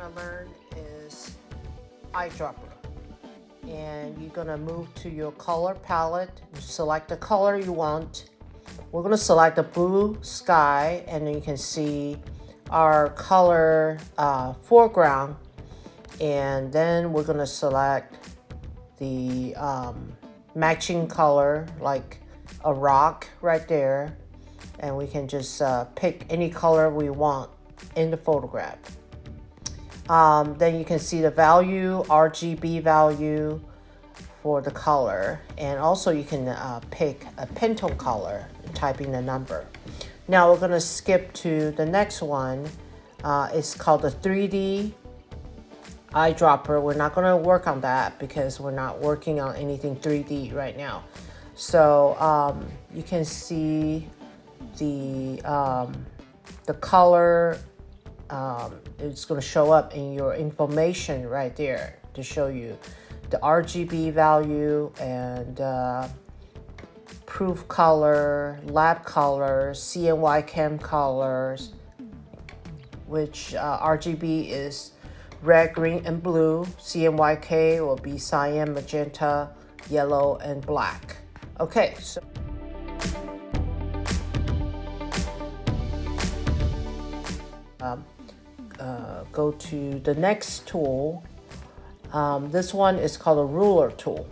to learn is eyedropper. And you're going to move to your color palette, select the color you want. We're going to select the blue sky, and then you can see our color foreground. And then we're going to select the matching color, like a rock right there. And we can just pick any color we want in the photograph. Then you can see the value, RGB value for the color. And also you can pick a Pantone color and type in the number. Now we're going to skip to the next one. It's called the 3D eyedropper. We're not going to work on that because we're not working on anything 3D right now. So you can see the color. It's going to show up in your information right there to show you the RGB value and proof color, lab colors, CNY chem colors, which RGB is red, green, and blue. CMYK will be cyan, magenta, yellow, and black. Okay, so go to the next tool. This one is called a ruler tool.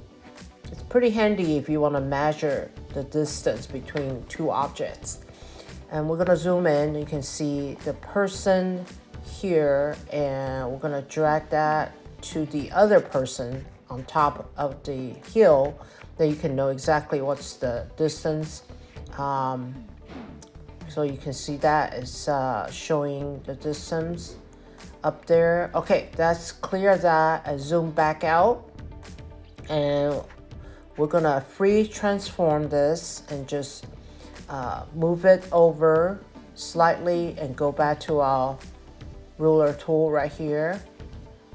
It's pretty handy if you want to measure the distance between two objects. And we're going to zoom in. You can see the person here, and we're going to drag that to the other person on top of the hill. Then you can know exactly what's the distance. So you can see that is showing the distance up there. Okay, let's clear that and zoom back out. And we're gonna free transform this and just move it over slightly and go back to our ruler tool right here.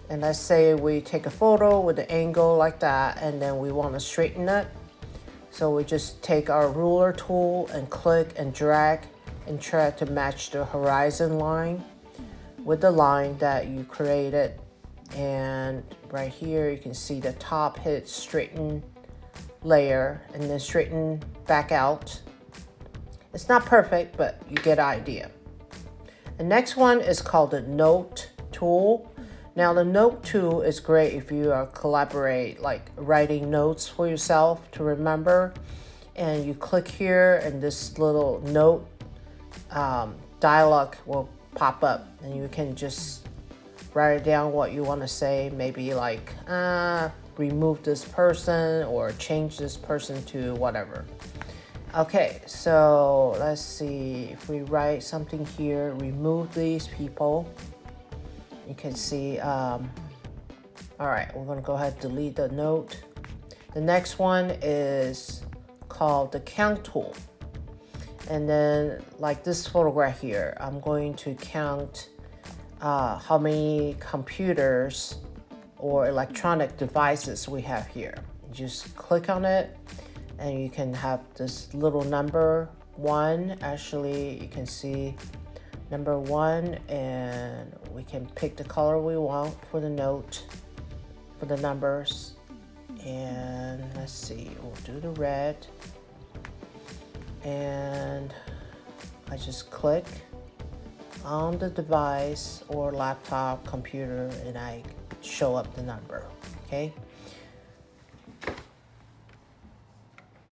And let's say we take a photo with the angle like that, and then we want to straighten it. So we just take our ruler tool and click and drag and try to match the horizon line with the line that you created. And right here you can see the top hit straighten layer and then straighten back out. It's not perfect, but you get the idea. The next one is called the note tool. Now the note tool is great if you are collaborate, like writing notes for yourself to remember. And you click here and this little note dialog will pop up, and you can just write down what you want to say. Maybe like remove this person or change this person to whatever. Okay, so let's see if we write something here, remove these people. You can see, all right, we're gonna go ahead and delete the note. The next one is called the count tool. And then like this photograph here, I'm going to count how many computers or electronic devices we have here. Just click on it and you can have this little number 1. Actually, you can see number 1, and we can pick the color we want for the note, for the numbers. And let's see, we'll do the red. And I just click on the device or laptop, computer, and I show up the number. Okay,